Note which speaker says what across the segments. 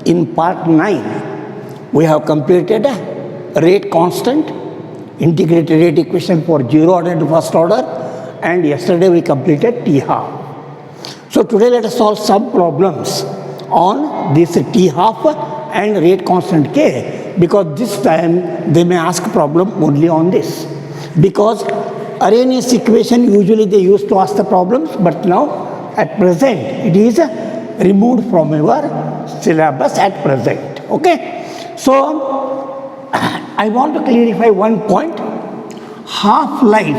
Speaker 1: in part 9, we have completed a rate constant, integrated rate equation for 0 order and first order, and yesterday we completed T half. So today let us solve some problems on this T half and rate constant K, because this time they may ask problem only on this. Because Arrhenius equation usually they used to ask the problems, but now at present it is removed from your syllabus at present. Okay. So I want to clarify one point. Half-life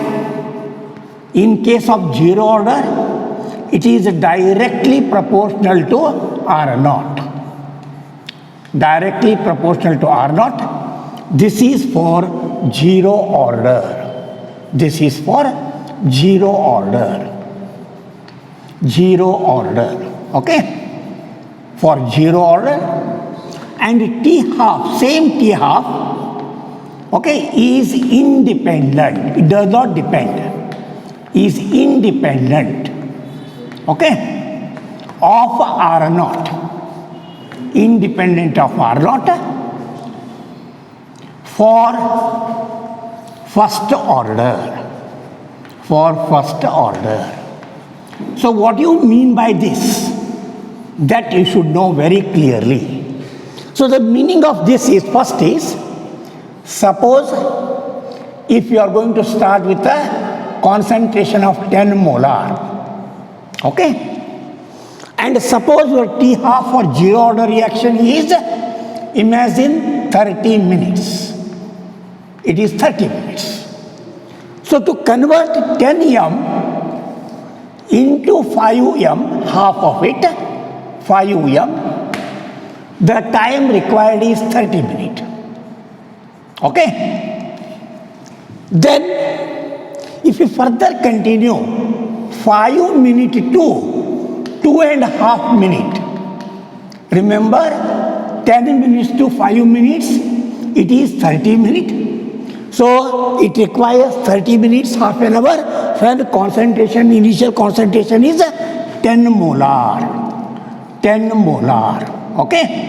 Speaker 1: in case of 0 order, it is directly proportional to R naught. Directly proportional to R naught. This is for 0 order. This is for 0 order. 0 order. Okay? For 0 order. And T half, same T half, okay, is independent. It does not depend. Is independent. Okay? Of R naught. Independent of R naught for first order. For first order. So what do you mean by this? That you should know very clearly. So the meaning of this is, first is, suppose if you are going to start with a concentration of 10 molar. Okay? And suppose your T half for 0 order reaction is, imagine 30 minutes. It is 30 minutes. So to convert 10m into 5m, half of it, 5m, the time required is 30 minutes. Okay? Then, if you further continue 5 minutes to 2.5 minutes, remember 10 minutes to 5 minutes, it is 30 minutes. So, it requires 30 minutes, half an hour, when concentration, initial concentration is 10 molar. 10 molar. Okay?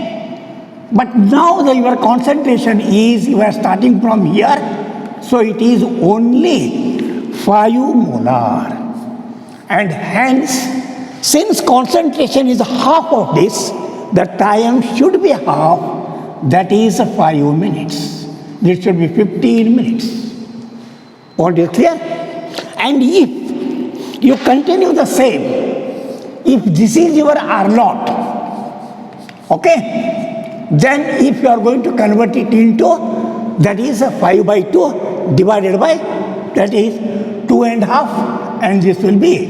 Speaker 1: But now your concentration is, you are starting from here, so it is only 5 molar. And hence, since concentration is half of this, the time should be half, that is 5 minutes. This should be 15 minutes. What is clear? And if you continue the same, if this is your R naught, okay, then if you are going to convert it into, that is 5 by 2 divided by, that is 2.5, and this will be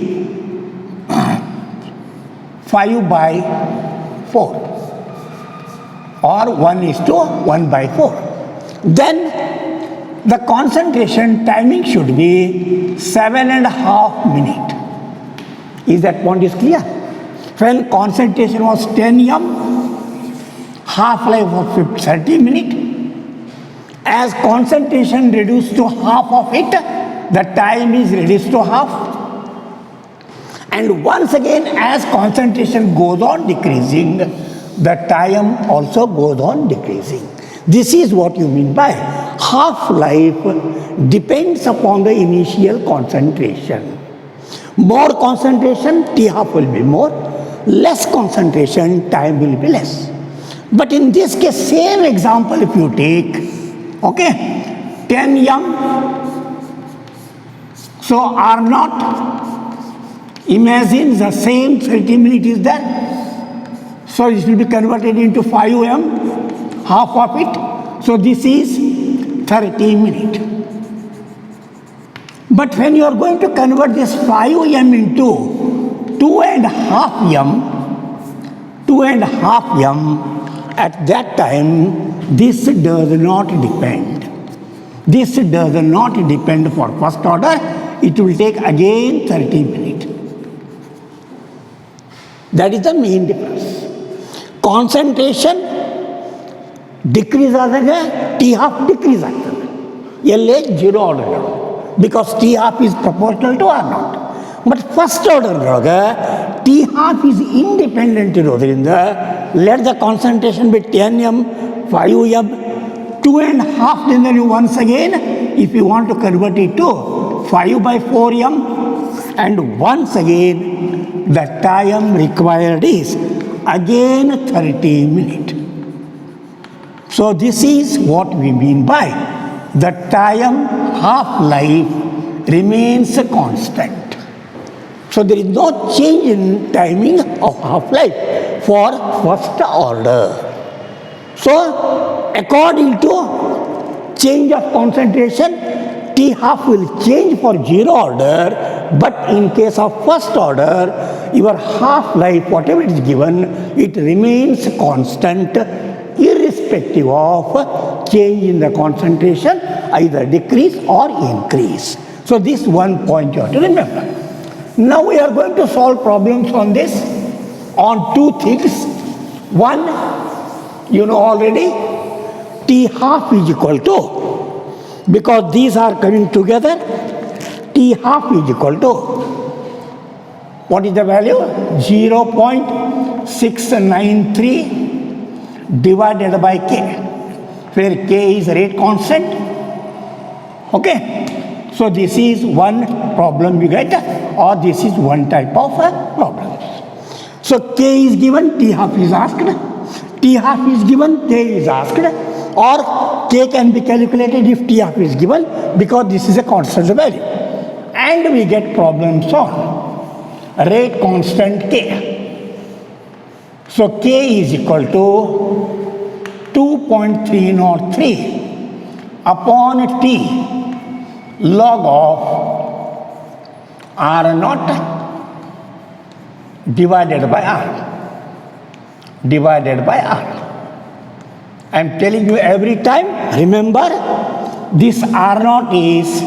Speaker 1: 5 by 4, or 1:1 by 4. Then the concentration timing should be 7.5 minutes. Is that point is clear? When concentration was 10m, half-life of 30 minutes. As concentration reduced to half of it, the time is reduced to half. And once again, as concentration goes on decreasing, the time also goes on decreasing. This is what you mean by half-life depends upon the initial concentration. More concentration, T half will be more. Less concentration, time will be less. But in this case, same example if you take, okay, 10m, so R naught, imagine the same 30 minutes is there. So it will be converted into 5m, half of it. So this is 30 minutes. But when you are going to convert this 5m into 2.5m, at that time, this does not depend. This does not depend for first order. It will take again 30 minutes. That is the main difference. Concentration decrease आएगा, T half decrease आएगा. ये ले 0 order because T half is proportional to R naught. But first order T half is independent ಇರೋದ್ರಿಂದ let the concentration be 10m, 5m, 2.5, then you once again, if you want to convert it to 5 by 4m, and once again, the time required is again 30 minutes. So this is what we mean by the time half-life remains constant. So there is no change in timing of half-life for first order. So according to change of concentration, T half will change for zero order, but in case of first order, your half-life, whatever is given, it remains constant irrespective of change in the concentration, either decrease or increase. So this one point you have to remember. Now we are going to solve problems on this, on two things. One, you know already, T half is equal to, because these are coming together, T half is equal to, what is the value? 0.693 divided by K, where K is rate constant. Okay, so this is one problem you get, or this is one type of problem. So K is given, T half is asked, T half is given, K is asked, or K can be calculated if T half is given, because this is a constant value. And we get problems on rate constant K. So K is equal to 2.303 upon T log of R naught divided by R. I am telling you every time, remember, this R naught is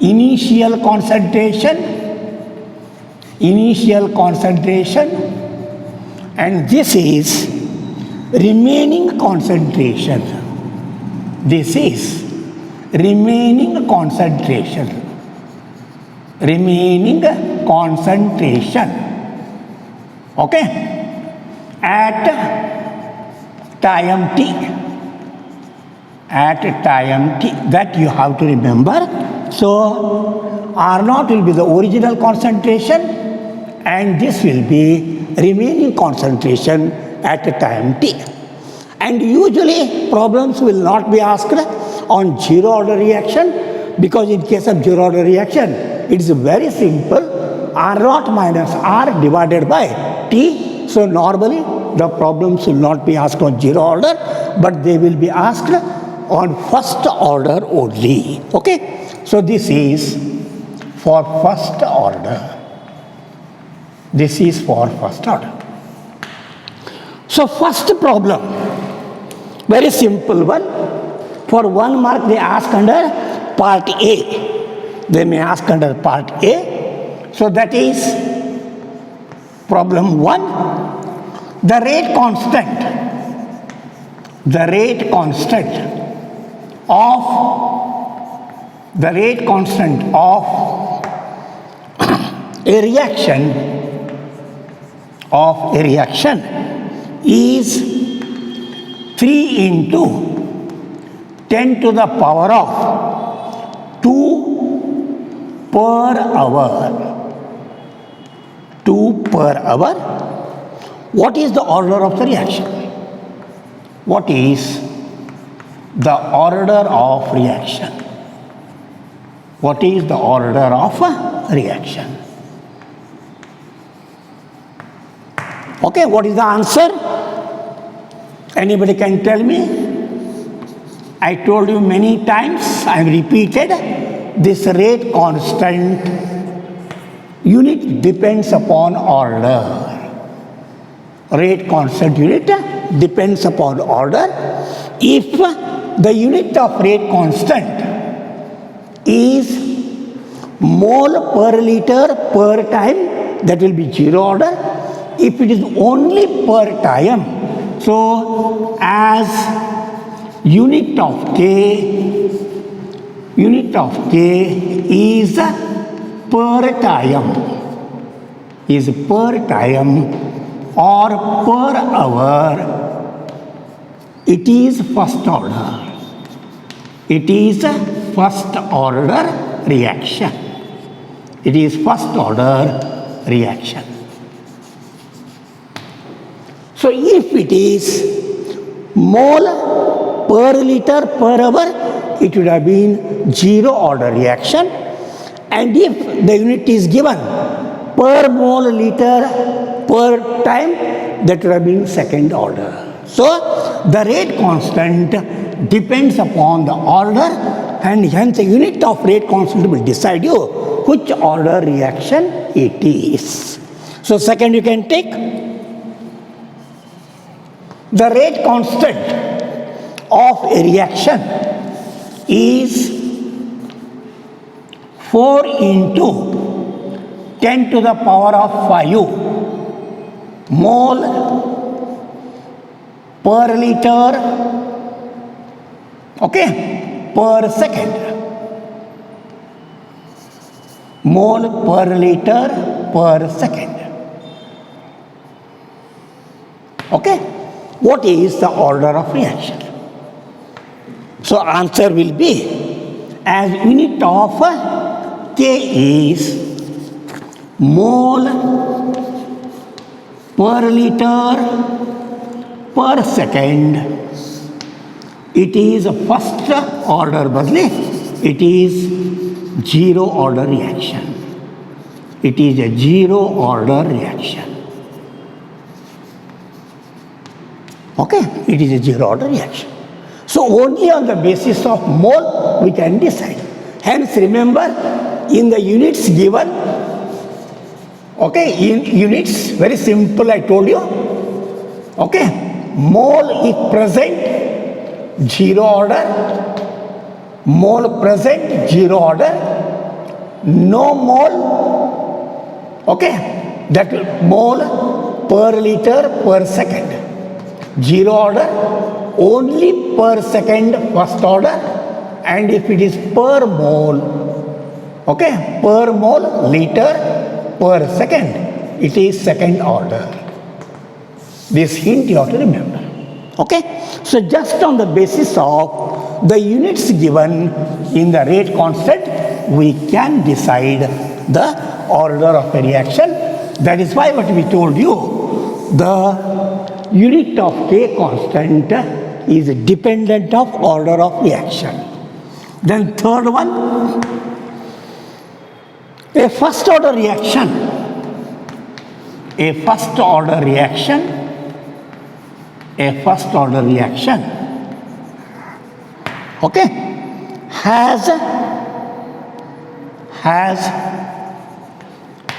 Speaker 1: initial concentration, and this is remaining concentration. This is remaining concentration. Okay? At time t. That you have to remember. So R naught will be the original concentration, and this will be remaining concentration at a time t. And usually problems will not be asked on zero order reaction, because in case of zero order reaction, it is very simple, R naught minus R divided by T. So normally the problems will not be asked on zero order, but they will be asked on first order only. Okay, so this is for first order. So first problem, very simple one. For 1 mark they ask under part A. They may ask under part A. So that is problem 1. The rate constant of a reaction is 3 into 10 to the power of 2 per hour. What is the order of the reaction? What is the order of reaction? Okay, what is the answer? Anybody can tell me? I told you many times, I repeated, this rate constant unit depends upon order. Rate constant unit depends upon order. If the unit of rate constant is mole per liter per time, that will be zero order. If it is only per time, so as unit of K is per time, or per hour, it is first order. It is a first order reaction. It is first order reaction. So if it is mole per liter per hour, it would have been zero order reaction. And if the unit is given per mole liter per time, that would have been second order. So the rate constant depends upon the order, and hence the unit of rate constant will decide you which order reaction it is. So second you can take the rate constant of a reaction is 4 into 10 to the power of 5 mole per liter, okay, per second. Mole per liter per second. Okay? What is the order of reaction? So answer will be, as unit of K is mole per liter per second, it is a first order badly, it is zero order reaction. It is a zero order reaction. Okay, it is a zero order reaction. So only on the basis of mole we can decide. Hence remember, in the units given, okay, in units, very simple I told you, okay, mole is present, zero order, mole present, zero order, no mole, okay, that mole per liter per second, zero order, only per second first order, and if it is per mole, okay, per mole liter per second, it is second order. This hint you have to remember. Okay, so just on the basis of the units given in the rate constant, we can decide the order of a reaction. That is why what we told you, the unit of K constant is dependent of order of reaction. Then third one, a first order reaction. A first order reaction. A first order reaction. Okay, has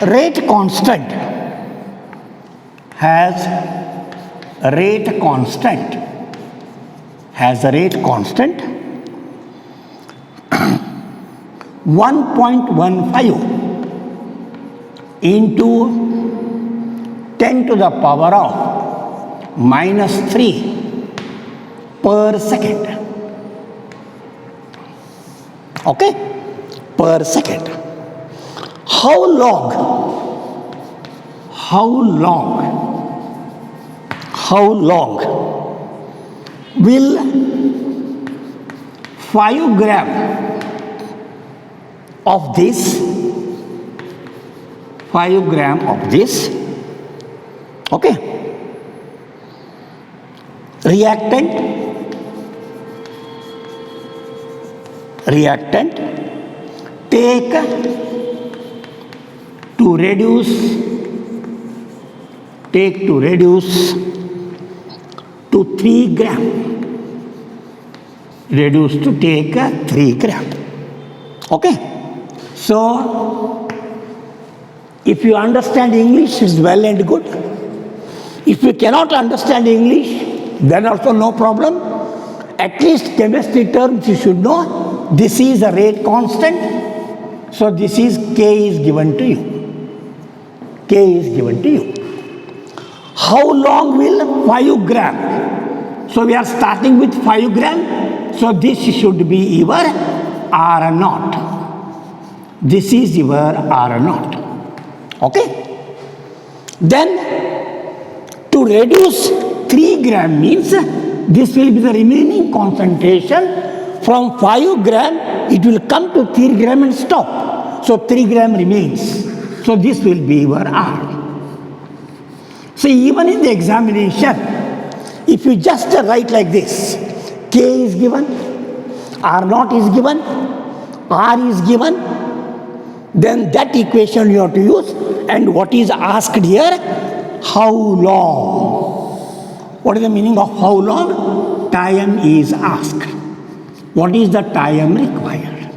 Speaker 1: rate constant. Has a rate constant. Has a rate constant 1.15 into 10 to the power of minus 3 per second. Okay? Per second. How long will 5 gram of this, 5 gram of this, okay, reactant take to reduce to 3 gram, reduce to take 3 gram. Okay, so if you understand English, it's well and good. If you cannot understand English, then also no problem. At least chemistry terms you should know. This is a rate constant, so this is K is given to you. K is given to you. How long will 5 gram? So we are starting with 5 gram. So this should be your R naught. This is your R naught. Okay? Then to reduce 3 gram means this will be the remaining concentration. From 5 gram, it will come to 3 gram and stop. So 3 gram remains. So this will be your R. So even in the examination, if you just write like this, K is given, R naught is given, R is given, then that equation you have to use. And what is asked here? How long? What is the meaning of how long? Time is asked. What is the time required?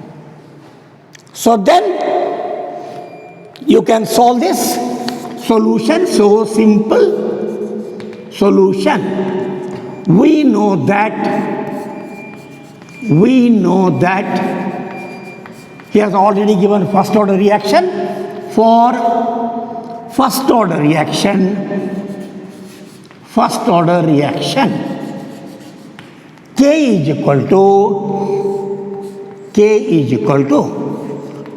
Speaker 1: So then you can solve this. Solution, so simple. Solution. We know that he has already given first order reaction. For first order reaction, K is equal to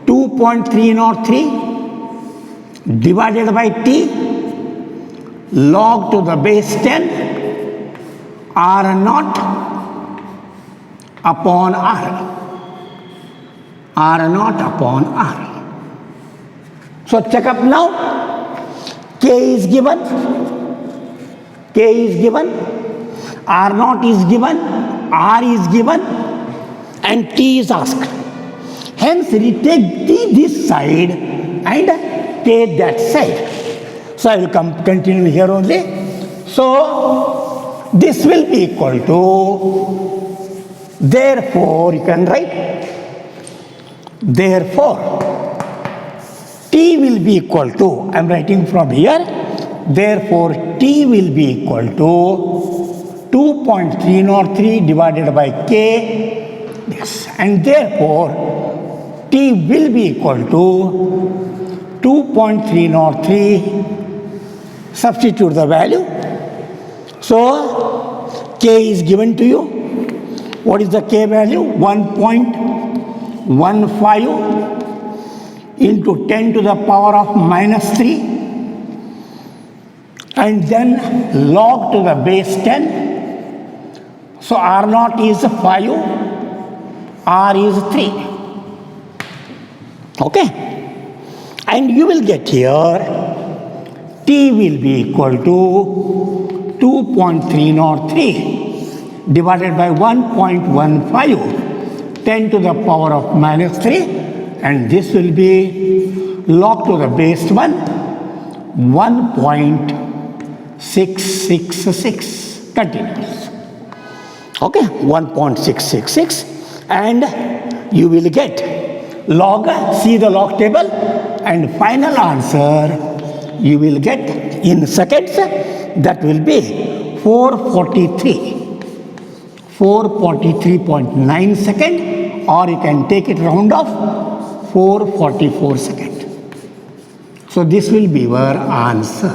Speaker 1: 2.303 divided by T log to the base 10 R naught upon R. R naught upon R. So check up now. K is given, R naught is given, R is given, and T is asked. Hence, retake this side and take that side. So I will continue here only. So this will be equal to, therefore, you can write, therefore, T will be equal to, I am writing from here, therefore T will be equal to 2.303 divided by K, yes, and therefore T will be equal to 2.303, substitute the value. So K is given to you. What is the K value? 1.15 into 10 to the power of minus 3, and then log to the base 10. So R naught is 5, R is 3. Okay? And you will get here, T will be equal to 2.303 divided by 1.15, 10 to the power of minus 3. And this will be log to the base 1, 1.666 continuous. Okay, 1.666, and you will get log, see the log table, and final answer you will get in seconds. That will be 443.9 seconds, or you can take it round off, 444 seconds. So this will be your answer.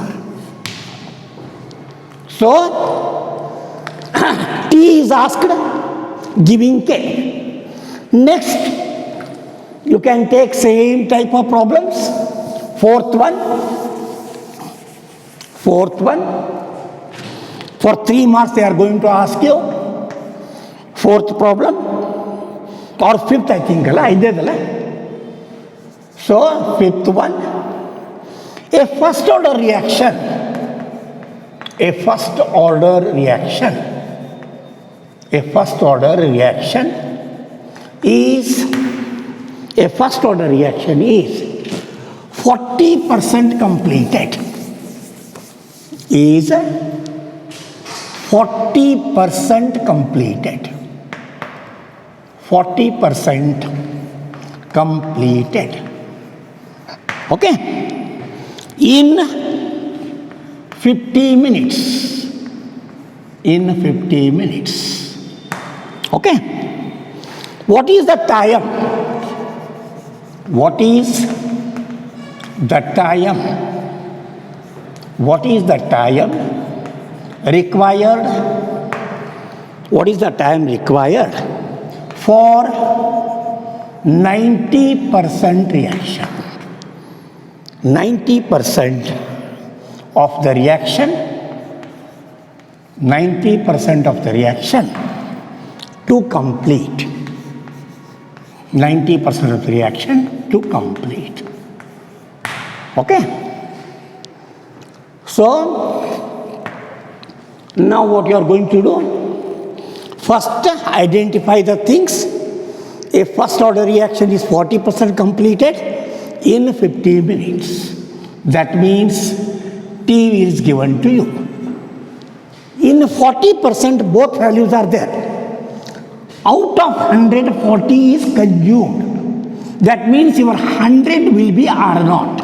Speaker 1: So T is asked, giving K. Next, you can take same type of problems. Fourth one. For 3 marks they are going to ask you. Fourth problem. Or fifth, I think. So, fifth one. A first order reaction is 40% completed. Is 40% completed. 40% completed. Okay? In 50 minutes. In 50 minutes. Okay? What is the time? What is the time? What is the time required? What is the time required for 90% reaction? 90% of the reaction 90% of the reaction to complete. 90% of the reaction to complete. Okay? So, now what you are going to do? First, identify the things. A first order reaction is 40% completed in 15 minutes. That means T is given to you. In 40%, both values are there. Out of 100, 40 is consumed. That means your 100 will be R naught.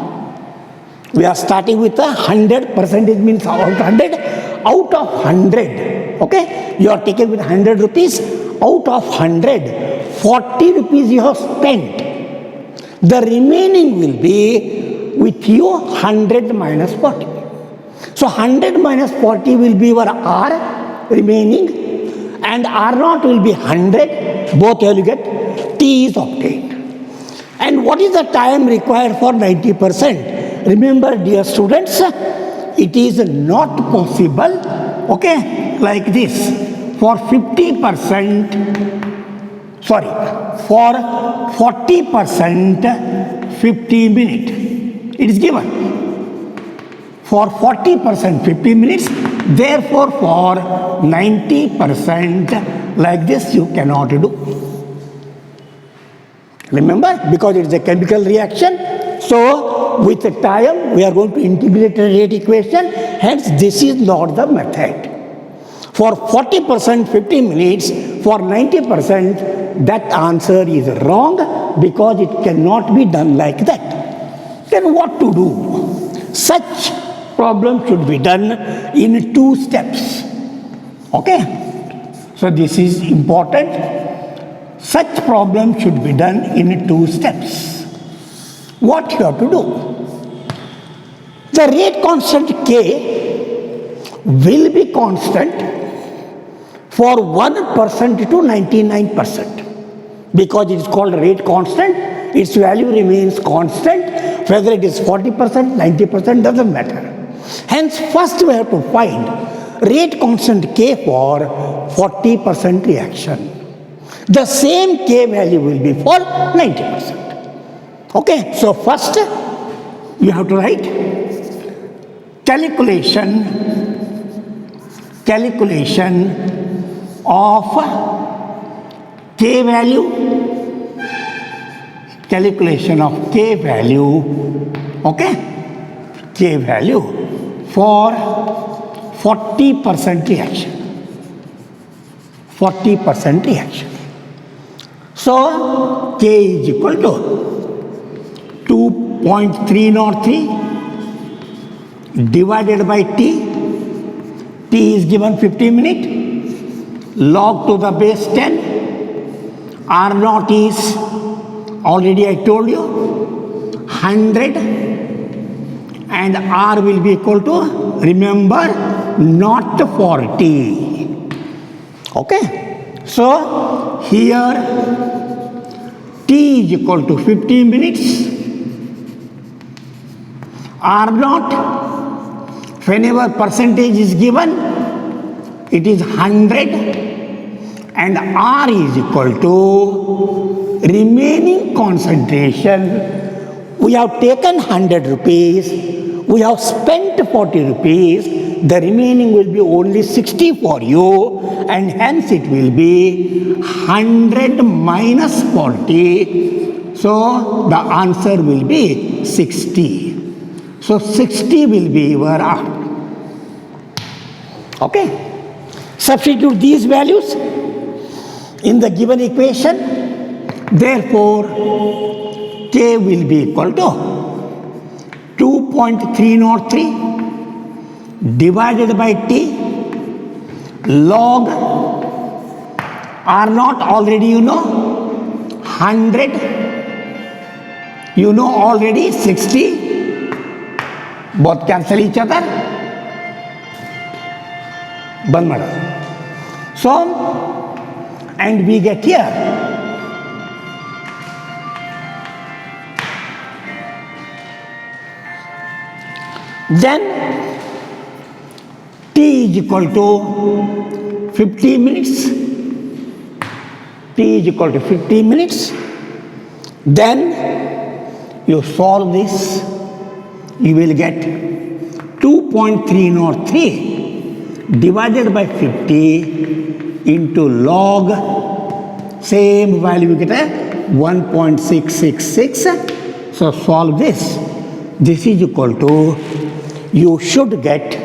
Speaker 1: We are starting with 100 percentage, means out of 100. Out of 100, okay, you are taken with 100 rupees. Out of 100, 40 rupees you have spent. The remaining will be with you 100 minus 40. So 100 minus 40 will be your R remaining, and R naught will be 100. Both you will get. T is obtained. And what is the time required for 90%? Remember, dear students, it is not possible, okay, like this. For 50%, sorry, for 40%, 50 minutes. It is given. For 40%, 50 minutes. Therefore, for 90%, like this, you cannot do. Remember, because it is a chemical reaction. So, with the time, we are going to integrate the rate equation. Hence, this is not the method. For 40%, 50 minutes. For 90%, that answer is wrong because it cannot be done like that. Then what to do? Such problem should be done in 2 steps. Okay? So, this is important. Such problem should be done in 2 steps. What you have to do? The rate constant K will be constant for 1% to 99%. Because it is called rate constant, its value remains constant. Whether it is 40%, 90%, doesn't matter. Hence, first we have to find rate constant K for 40% reaction. The same K value will be for 90%. Okay, so first you have to write calculation of K value, okay, K value for 40% reaction. 40% reaction. So, K is equal to 2.303 divided by T. T is given 50 minutes. Log to the base 10. R naught is, already I told you, 100. And R will be equal to, remember, not 40. Okay? So, here T is equal to 15 minutes. R naught, whenever percentage is given, it is 100. And R is equal to remaining concentration. We have taken 100 rupees. We have spent 40 rupees. The remaining will be only 60 for you, and hence it will be 100 minus 40. So, the answer will be 60. So, 60 will be your R. Okay? Substitute these values in the given equation. Therefore, K will be equal to 2.303 divided by T log R naught, already you know, 100, you know already 60, both cancel each other, one matter. So, and we get here then t is equal to 50 minutes, t is equal to 50 minutes, then you solve this, you will get 2.303 divided by 50 into log, same value you get a 1.666. So solve this. This is equal to, you should get,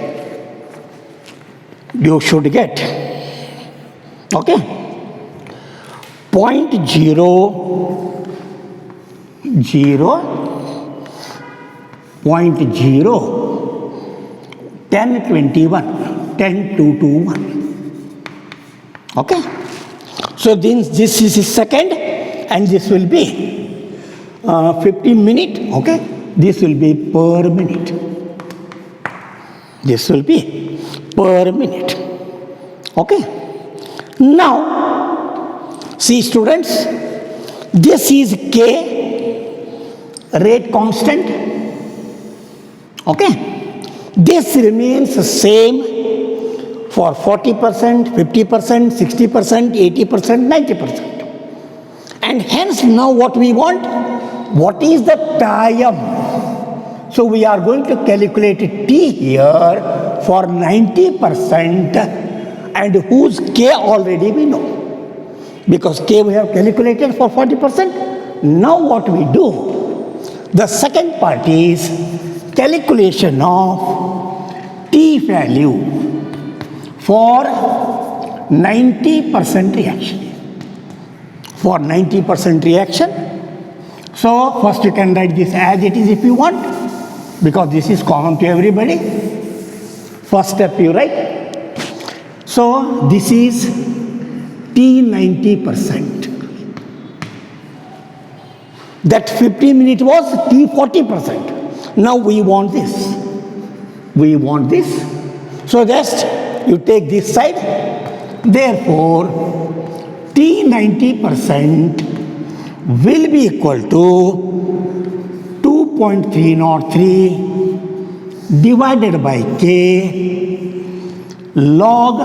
Speaker 1: okay, 10.221. Okay, so this is the second, and this will be 15 minute. Okay, this will be per minute. This will be per minute. Okay, now see students, this is K, rate constant. Okay, this remains the same for 40%, 50%, 60%, 80%, 90%. And hence now what we want, what is the time? So we are going to calculate T here for 90%, and whose K already we know. Because K we have calculated for 40%. Now what we do, the second part is calculation of T value for 90% reaction. For 90% reaction. So first you can write this as it is if you want, because this is common to everybody. First step you write. So this is T 90%. That 50 minutes was T 40%. Now we want this. We want this. So just you take this side. Therefore, T 90% will be equal to 2.303 divided by K log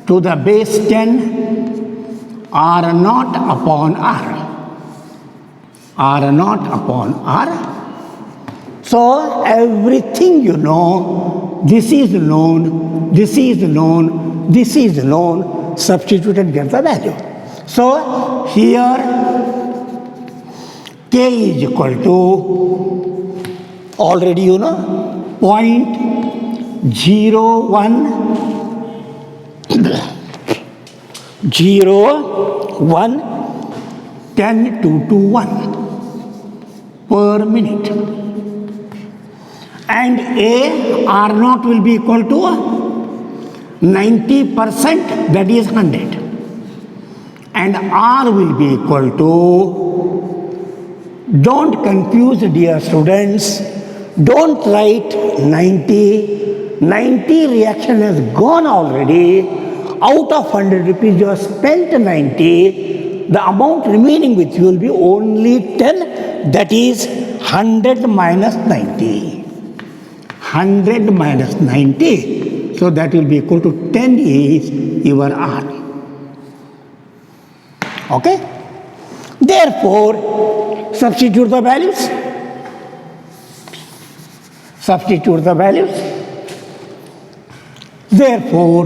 Speaker 1: to the base 10 R naught upon R. R naught upon R. So everything you know, this is known, this is known, this is known, substitute and get the value. So here K is equal to, already you know, 0.0110 per minute. And A, R naught will be equal to 90%, that is 100. And R will be equal to, don't confuse dear students, don't write 90. 90 reaction has gone already. Out of 100 rupees you have spent 90. The amount remaining with you will be only 10, that is 100 minus 90. 100 minus 90, so that will be equal to 10 is your R. Okay? Therefore, substitute the values. Substitute the values. Therefore,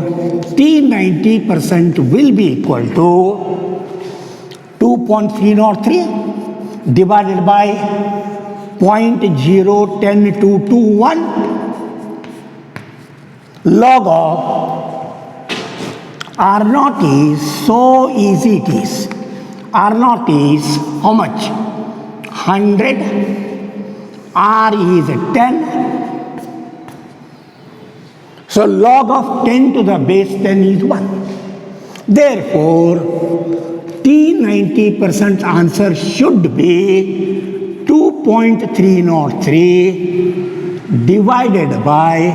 Speaker 1: T 90% will be equal to 2.303 divided by 0.010221 log of R naught is, so easy it is. R naught is how much? 100. R is 10. So log of 10 to the base 10 is 1. Therefore, T 90% answer should be 2.303 divided by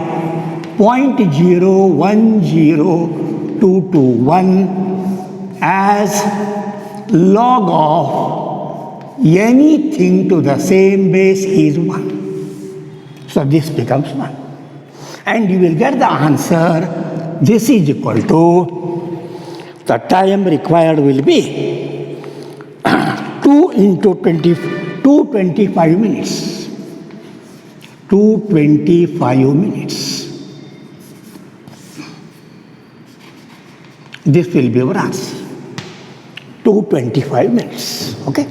Speaker 1: 0.010221 as log of anything to the same base is 1. So this becomes 1. and you will get the answer. This is equal to, the time required will be 2 into 225 minutes. 225 minutes. This will be our answer. 225 minutes. Okay.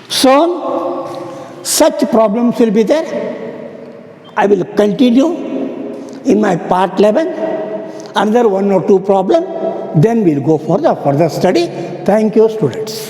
Speaker 1: So, such problems will be there. I will continue in my part 11, another 1 or 2 problems, then we'll go for the further study. Thank you, students.